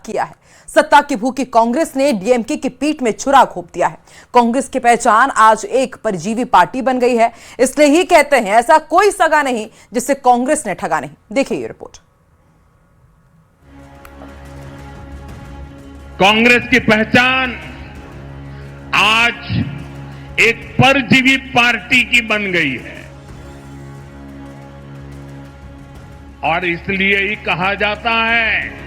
किया है। सत्ता की भूखी कांग्रेस ने डीएमके की पीठ में छुरा घोंप दिया है। कांग्रेस की पहचान आज एक परजीवी पार्टी बन गई है। इसलिए ही कहते हैं ऐसा कोई सगा नहीं जिसे कांग्रेस ने ठगा नहीं। देखिए ये रिपोर्ट। कांग्रेस की पहचान आज एक परजीवी पार्टी की बन गई है और इसलिए ही कहा जाता है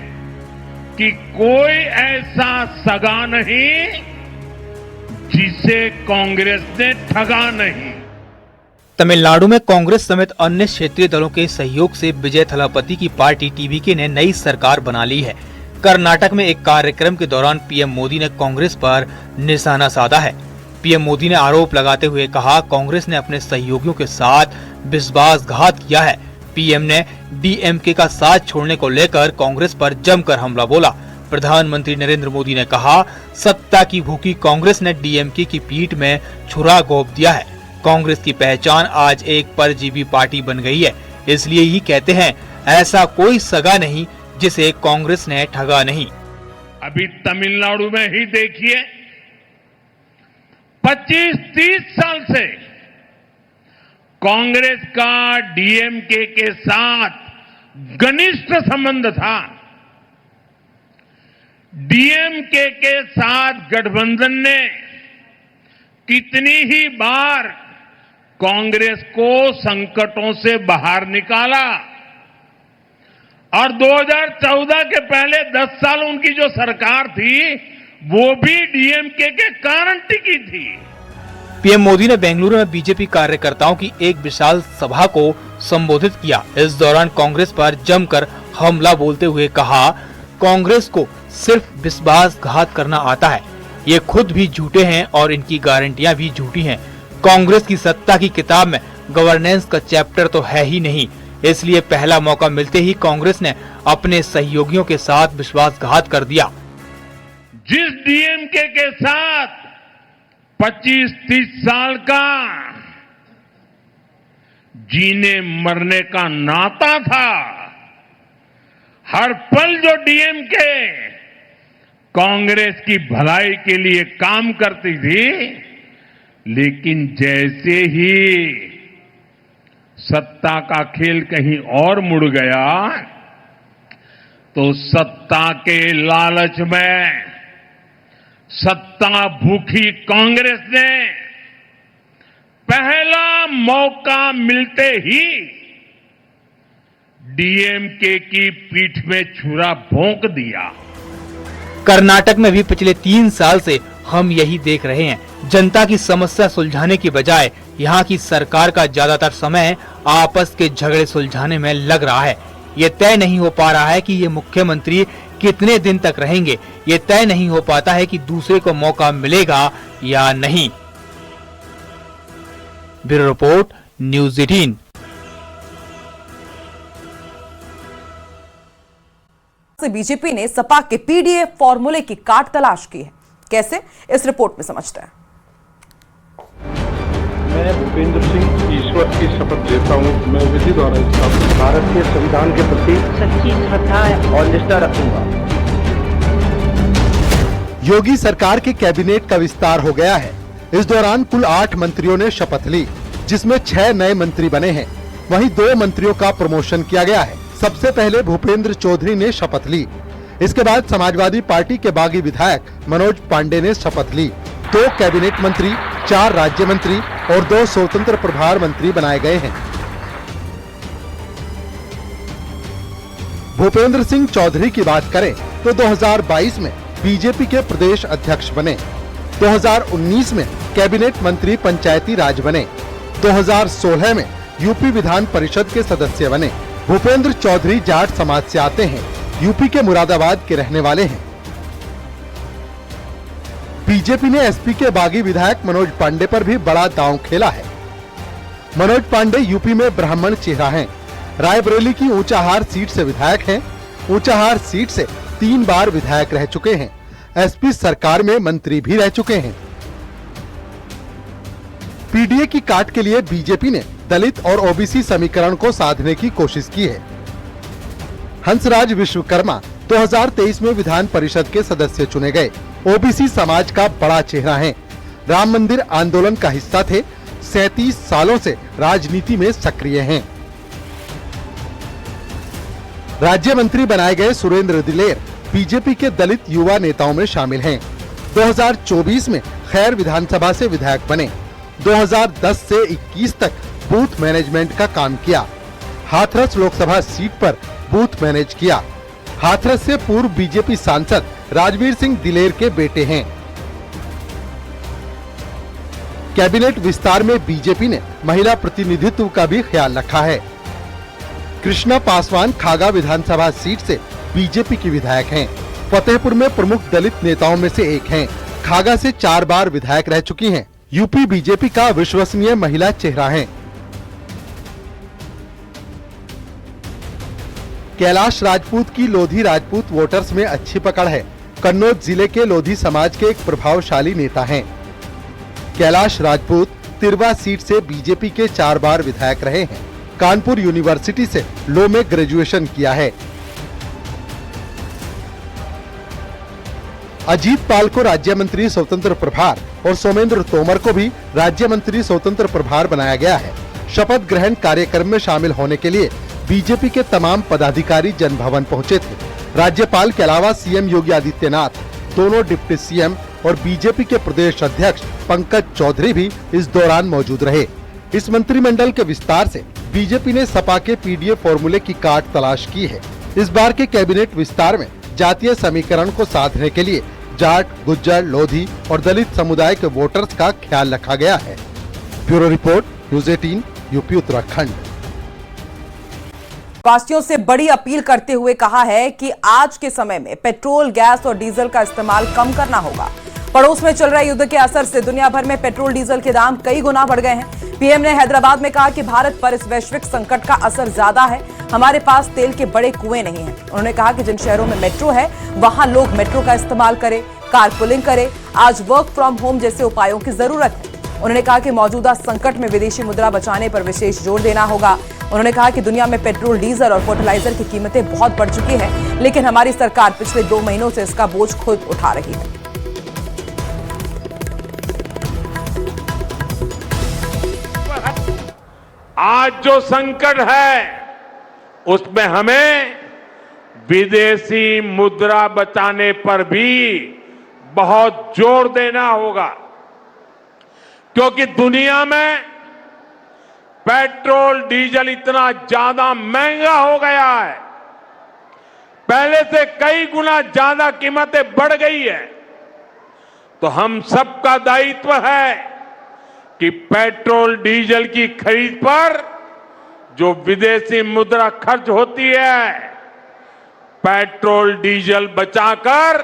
कि कोई ऐसा सगा नहीं जिसे कांग्रेस ने ठगा नहीं। तमिलनाडु में कांग्रेस समेत अन्य क्षेत्रीय दलों के सहयोग से विजय थलापति की पार्टी टीवीके ने नई सरकार बना ली है। कर्नाटक में एक कार्यक्रम के दौरान पीएम मोदी ने कांग्रेस पर निशाना साधा है। पीएम मोदी ने आरोप लगाते हुए कहा, कांग्रेस ने अपने सहयोगियों के साथ विश्वासघात किया है। पीएम ने डीएमके का साथ छोड़ने को लेकर कांग्रेस पर जमकर हमला बोला। प्रधानमंत्री नरेंद्र मोदी ने कहा, सत्ता की भूखी कांग्रेस ने डीएमके की पीठ में छुरा घोंप दिया है। कांग्रेस की पहचान आज एक परजीवी पार्टी बन गई है। इसलिए ही कहते हैं ऐसा कोई सगा नहीं जिसे कांग्रेस ने ठगा नहीं। अभी तमिलनाडु में ही देखिए, 25-30 साल से कांग्रेस का डीएमके के साथ घनिष्ठ संबंध था। डीएमके के साथ गठबंधन ने कितनी ही बार कांग्रेस को संकटों से बाहर निकाला और 2014 के पहले 10 साल उनकी जो सरकार थी वो भी डीएमके के कारण टिकी थी। पीएम मोदी ने बेंगलुरु में बीजेपी कार्यकर्ताओं की एक विशाल सभा को संबोधित किया। इस दौरान कांग्रेस पर जमकर हमला बोलते हुए कहा, कांग्रेस को सिर्फ विश्वासघात करना आता है। ये खुद भी झूठे हैं और इनकी गारंटियां भी झूठी हैं। कांग्रेस की सत्ता की किताब में गवर्नेंस का चैप्टर तो है ही नहीं। इसलिए पहला मौका मिलते ही कांग्रेस ने अपने सहयोगियों के साथ विश्वासघात कर दिया। जिस डीएमके के साथ 25-30 साल का जीने मरने का नाता था, हर पल जो डीएमके कांग्रेस की भलाई के लिए काम करती थी, लेकिन जैसे ही सत्ता का खेल कहीं और मुड़ गया तो सत्ता के लालच में सत्ता भूखी कांग्रेस ने पहला मौका मिलते ही डीएमके की पीठ में छुरा भोंक दिया। कर्नाटक में भी पिछले 3 साल से हम यही देख रहे हैं। जनता की समस्या सुलझाने की बजाय यहाँ की सरकार का ज्यादातर समय आपस के झगड़े सुलझाने में लग रहा है। ये तय नहीं हो पा रहा है कि ये मुख्यमंत्री कितने दिन तक रहेंगे। ये तय नहीं हो पाता है कि दूसरे को मौका मिलेगा या नहीं। Bureau report, news 18। बीजेपी ने सपा के पीडीए फॉर्मूले की काट तलाश की है। कैसे, इस रिपोर्ट में समझते हैं। मैं भूपेंद्र सिंह ईश्वर की शपथ लेता हूँ। मैं विधि द्वारा भारत के संविधान के प्रति सच्ची श्रद्धा और निष्ठा रखूंगा। योगी सरकार के कैबिनेट का विस्तार हो गया है। इस दौरान कुल 8 मंत्रियों ने शपथ ली, जिसमें 6 नए मंत्री बने हैं। वहीं 2 मंत्रियों का प्रमोशन किया गया है। सबसे पहले भूपेंद्र चौधरी ने शपथ ली। इसके बाद समाजवादी पार्टी के बागी विधायक मनोज पांडे ने शपथ ली। 2 कैबिनेट मंत्री, 4 राज्य मंत्री और 2 स्वतंत्र प्रभार मंत्री बनाए गए हैं। भूपेंद्र सिंह चौधरी की बात करें तो 2022 में बीजेपी के प्रदेश अध्यक्ष बने। 2019 में कैबिनेट मंत्री पंचायती राज बने। 2016 में यूपी विधान परिषद के सदस्य बने। भूपेंद्र चौधरी जाट समाज से आते हैं। यूपी के मुरादाबाद के रहने वाले हैं। बीजेपी ने एसपी के बागी विधायक मनोज पांडे पर भी बड़ा दांव खेला है। मनोज पांडे यूपी में ब्राह्मण चेहरा हैं। रायबरेली की ऊंचाहार सीट से विधायक हैं। ऊंचाहार सीट से 3 बार विधायक रह चुके हैं। एसपी सरकार में मंत्री भी रह चुके हैं। पीडीए की काट के लिए बीजेपी ने दलित और ओबीसी समीकरण को साधने की कोशिश की है। हंसराज विश्वकर्मा 2023 में विधान परिषद के सदस्य चुने गए। ओबीसी समाज का बड़ा चेहरा हैं। राम मंदिर आंदोलन का हिस्सा थे। 37 सालों से राजनीति में सक्रिय हैं। राज्य मंत्री बनाए गए सुरेंद्र दिलेर बीजेपी के दलित युवा नेताओं में शामिल हैं। 2024 में खैर विधानसभा से विधायक बने। 2010 से 21 तक बूथ मैनेजमेंट का काम किया। हाथरस लोकसभा सीट पर बूथ मैनेज किया। हाथरस से पूर्व बीजेपी सांसद राजवीर सिंह दिलेर के बेटे हैं। कैबिनेट विस्तार में बीजेपी ने महिला प्रतिनिधित्व का भी ख्याल रखा है। कृष्णा पासवान खागा विधानसभा सीट से बीजेपी की विधायक हैं। फतेहपुर में प्रमुख दलित नेताओं में से एक हैं। खागा से 4 बार विधायक रह चुकी हैं। यूपी बीजेपी का विश्वसनीय महिला चेहरा हैं। कैलाश राजपूत की लोधी राजपूत वोटर्स में अच्छी पकड़ है। कन्नौज जिले के लोधी समाज के एक प्रभावशाली नेता हैं। कैलाश राजपूत तिरवा सीट से बीजेपी के 4 बार विधायक रहे हैं। कानपुर यूनिवर्सिटी से लॉ में ग्रेजुएशन किया है। अजीत पाल को राज्य मंत्री स्वतंत्र प्रभार और सोमेंद्र तोमर को भी राज्य मंत्री स्वतंत्र प्रभार बनाया गया है। शपथ ग्रहण कार्यक्रम में शामिल होने के लिए बीजेपी के तमाम पदाधिकारी जनभवन पहुंचे थे। राज्यपाल के अलावा सीएम योगी आदित्यनाथ, दोनों डिप्टी सीएम और बीजेपी के प्रदेश अध्यक्ष पंकज चौधरी भी इस दौरान मौजूद रहे। इस मंत्रिमंडल के विस्तार से बीजेपी ने सपा के पीडीए फॉर्मूले की काट तलाश की है। इस बार के कैबिनेट विस्तार में जातीय समीकरण को साधने के लिए जाट, गुज्जर, लोधी और दलित समुदाय के वोटर्स का ख्याल रखा गया है। Bureau report, news 18, UP Uttarakhand. वासियों से बड़ी अपील करते हुए कहा है कि आज के समय में पेट्रोल, गैस और डीजल का इस्तेमाल कम करना होगा। पड़ोस में चल रहे युद्ध के असर से दुनिया भर में पेट्रोल डीजल के दाम कई गुना बढ़ गए हैं। पीएम ने हैदराबाद में कहा कि भारत पर इस वैश्विक संकट का असर ज्यादा है। हमारे पास तेल के बड़े कुएं नहीं हैं। उन्होंने कहा कि जिन शहरों में मेट्रो है वहां लोग मेट्रो का इस्तेमाल करें, कारपूलिंग करें। आज वर्क फ्रॉम होम जैसे उपायों की जरूरत है। उन्होंने कहा कि मौजूदा संकट में विदेशी मुद्रा बचाने पर विशेष जोर देना होगा। उन्होंने कहा कि दुनिया में पेट्रोल, डीजल और फर्टिलाइजर की कीमतें बहुत बढ़ चुकी हैं, लेकिन हमारी सरकार पिछले 2 महीनों से इसका बोझ खुद उठा रही है। आज जो संकट है उसमें हमें विदेशी मुद्रा बचाने पर भी बहुत जोर देना होगा, क्योंकि दुनिया में पेट्रोल, डीजल इतना ज्यादा महंगा हो गया है। पहले से कई गुना ज्यादा कीमतें बढ़ गई है। तो हम सबका दायित्व है कि पेट्रोल, डीजल की खरीद पर जो विदेशी मुद्रा खर्च होती है, पेट्रोल, डीजल बचाकर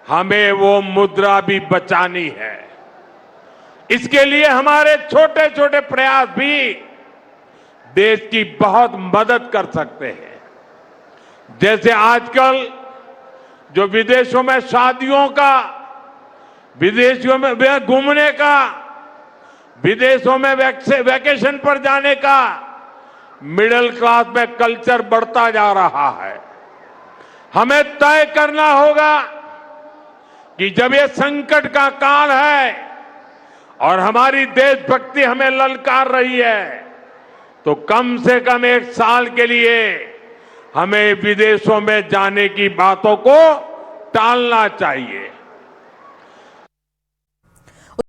हमें वो मुद्रा भी बचानी है। इसके लिए हमारे छोटे छोटे प्रयास भी देश की बहुत मदद कर सकते हैं। जैसे आजकल जो विदेशों में शादियों का, विदेशों में घूमने का, विदेशों में वैकेशन पर जाने का मिडिल क्लास में कल्चर बढ़ता जा रहा है। हमें तय करना होगा कि जब ये संकट का काल है और हमारी देशभक्ति हमें ललकार रही है, तो कम से कम 1 साल के लिए हमें विदेशों में जाने की बातों को टालना चाहिए।